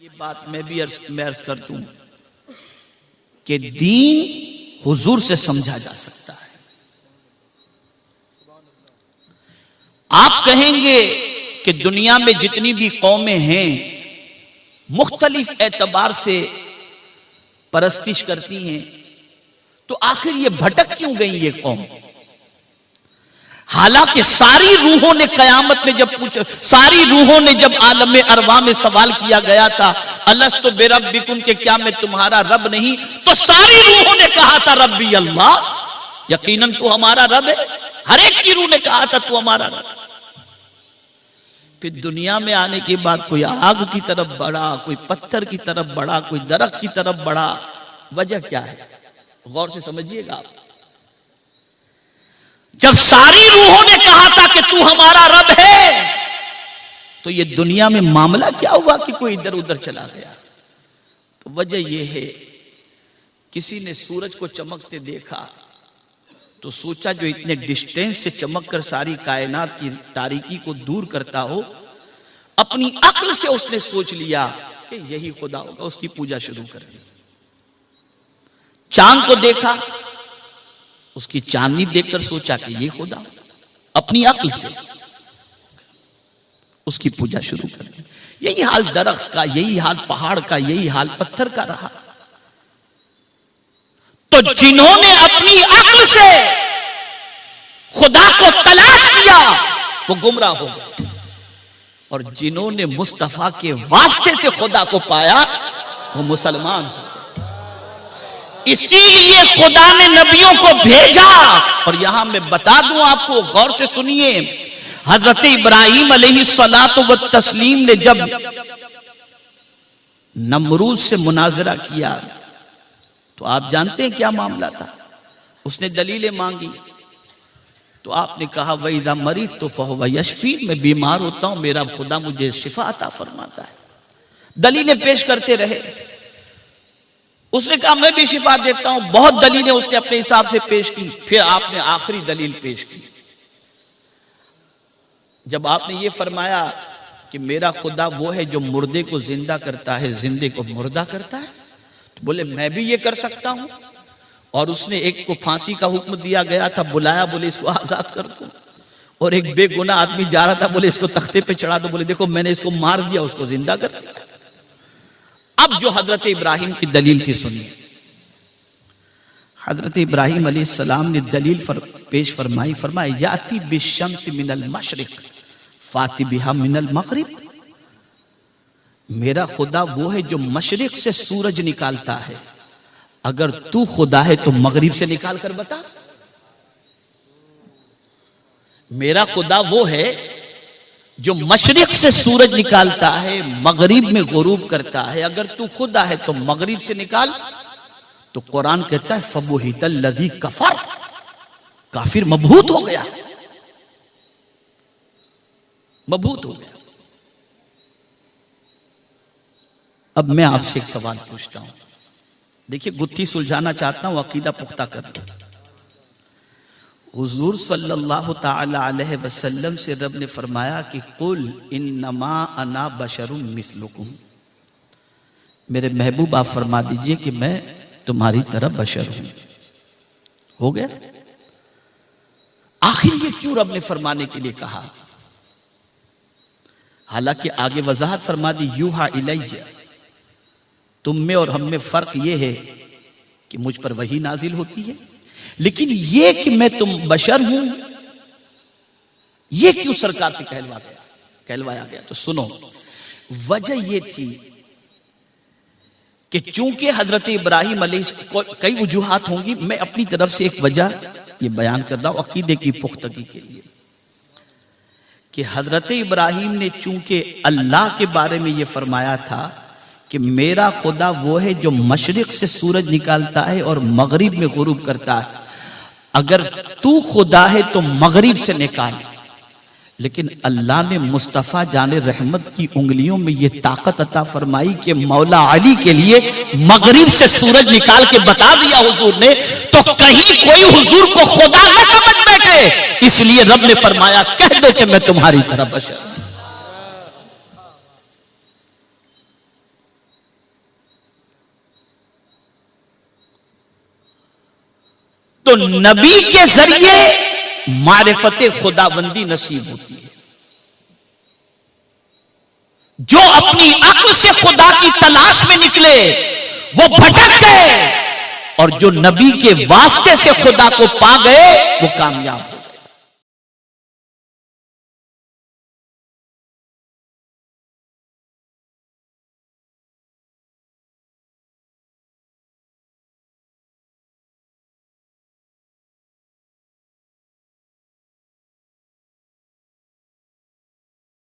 یہ بات میں بھی عرض کر دوں کہ دین حضور سے سمجھا جا سکتا ہے. آپ کہیں گے کہ دنیا میں جتنی بھی قومیں ہیں مختلف اعتبار سے پرستش کرتی ہیں تو آخر یہ بھٹک کیوں گئی یہ قوم؟ حالانکہ ساری روحوں نے قیامت میں جب پوچھا، ساری روحوں نے جب عالم ارواح میں سوال کیا گیا تھا الست بربکم کہ کیا میں تمہارا رب نہیں، تو ساری روحوں نے کہا تھا ربی اللہ، یقیناً تو ہمارا رب ہے. ہر ایک کی روح نے کہا تھا تو ہمارا رب. پھر دنیا میں آنے کے بعد کوئی آگ کی طرف بڑھا، کوئی پتھر کی طرف بڑھا، کوئی درخت کی طرف بڑھا. وجہ کیا ہے؟ غور سے سمجھیے گا آپ. جب ساری روحوں نے کہا تھا کہ تو ہمارا رب ہے تو یہ دنیا میں معاملہ کیا ہوا کہ کوئی ادھر ادھر چلا گیا؟ تو وجہ یہ ہے کسی نے سورج کو چمکتے دیکھا تو سوچا جو اتنے ڈسٹینس سے چمک کر ساری کائنات کی تاریکی کو دور کرتا ہو، اپنی عقل سے اس نے سوچ لیا کہ یہی خدا ہوگا، اس کی پوجا شروع کر دی. چاند کو دیکھا، اس کی چاندنی دیکھ کر سوچا کہ یہ خدا، اپنی عقل سے اس کی پوجا شروع کر دی. یہی حال درخت کا، یہی حال پہاڑ کا، یہی حال پتھر کا رہا. تو جنہوں نے اپنی عقل سے خدا کو تلاش کیا وہ گمراہ ہو گئے، اور جنہوں نے مصطفیٰ کے واسطے سے خدا کو پایا وہ مسلمان ہو. اسی لیے خدا نے نبیوں کو بھیجا. اور یہاں میں بتا دوں آپ کو، غور سے سنیے، حضرت ابراہیم علیہ الصلاۃ والتسلیم نے جب نمرود سے مناظرہ کیا تو آپ جانتے ہیں کیا معاملہ تھا؟ اس نے دلیلیں مانگی تو آپ نے کہا وَإِذَا مَرِضْتُ فَهُوَ يَشْفِينِ، میں بیمار ہوتا ہوں میرا خدا مجھے شفا عطا فرماتا ہے. دلیلیں پیش کرتے رہے. اس نے کہا میں بھی شفا دیتا ہوں. بہت دلیلیں اس نے اپنے حساب سے پیش کی. پھر آپ نے آخری دلیل پیش کی. جب آپ نے یہ فرمایا کہ میرا خدا وہ ہے جو مردے کو زندہ کرتا ہے، زندے کو مردہ کرتا ہے، تو بولے میں بھی یہ کر سکتا ہوں. اور اس نے ایک کو پھانسی کا حکم دیا گیا تھا، بلایا، بولے اس کو آزاد کر دو. اور ایک بے گناہ آدمی جا رہا تھا، بولے اس کو تختے پہ چڑھا دو. بولے دیکھو میں نے اس کو مار دیا، اس کو زندہ کر دیا. اب جو حضرت ابراہیم کی دلیل تھی سنیے. حضرت ابراہیم علیہ السلام نے دلیل پیش فرمائی. فرمایا یاتی بالشمس من المشرق فاتی بہا من المغرب، میرا خدا وہ ہے جو مشرق سے سورج نکالتا ہے، اگر تو خدا ہے تو مغرب سے نکال کر بتا. میرا خدا وہ ہے جو مشرق سے سورج نکالتا ہے، مغرب میں غروب کرتا ہے، اگر تو خدا ہے تو مغرب سے نکال. تو قرآن کہتا ہے فَبُهِتَ الَّذِي كَفَرَ، کافر مبہوت ہو گیا، مبہوت ہو گیا. اب میں آپ سے ایک سوال پوچھتا ہوں، دیکھیے گتھی سلجھانا چاہتا ہوں، عقیدہ پختہ کرنا. حضور صلی اللہ تعالی علیہ وسلم سے رب نے فرمایا کہ قُلْ إِنَّمَا أَنَا بَشَرٌ مِثْلُكُمْ، میرے محبوب آپ فرما دیجئے کہ میں تمہاری طرح بشر ہوں. ہو گیا؟ آخر یہ کیوں رب نے فرمانے کے لیے کہا؟ حالانکہ آگے وضاحت فرما دی یوحا الیہ، تم میں اور ہم میں فرق یہ ہے کہ مجھ پر وحی نازل ہوتی ہے، لیکن یہ کہ میں تم بشر ہوں یہ کیوں سرکار سے کہلوایا گیا؟ تو سنو، وجہ یہ تھی کہ چونکہ حضرت ابراہیم علیہ کئی وجوہات ہوں گی، میں اپنی طرف سے ایک وجہ یہ بیان کر رہا ہوں عقیدے کی پختگی کے لیے، کہ حضرت ابراہیم نے چونکہ اللہ کے بارے میں یہ فرمایا تھا کہ میرا خدا وہ ہے جو مشرق سے سورج نکالتا ہے اور مغرب میں غروب کرتا ہے، اگر تو خدا ہے تو مغرب سے نکال. لیکن اللہ نے مصطفیٰ جان رحمت کی انگلیوں میں یہ طاقت عطا فرمائی کہ مولا علی کے لیے مغرب سے سورج نکال کے بتا دیا حضور نے، تو کہیں کوئی حضور کو خدا نہ سمجھ بیٹھے، اس لیے رب نے فرمایا کہہ دو کہ میں تمہاری طرح بشر ہوں. تو نبی کے ذریعے معرفت خداوندی نصیب ہوتی ہے. جو اپنی عقل سے خدا کی تلاش میں نکلے وہ بھٹک گئے، اور جو نبی کے واسطے سے خدا کو پا گئے وہ کامیاب ہوئے.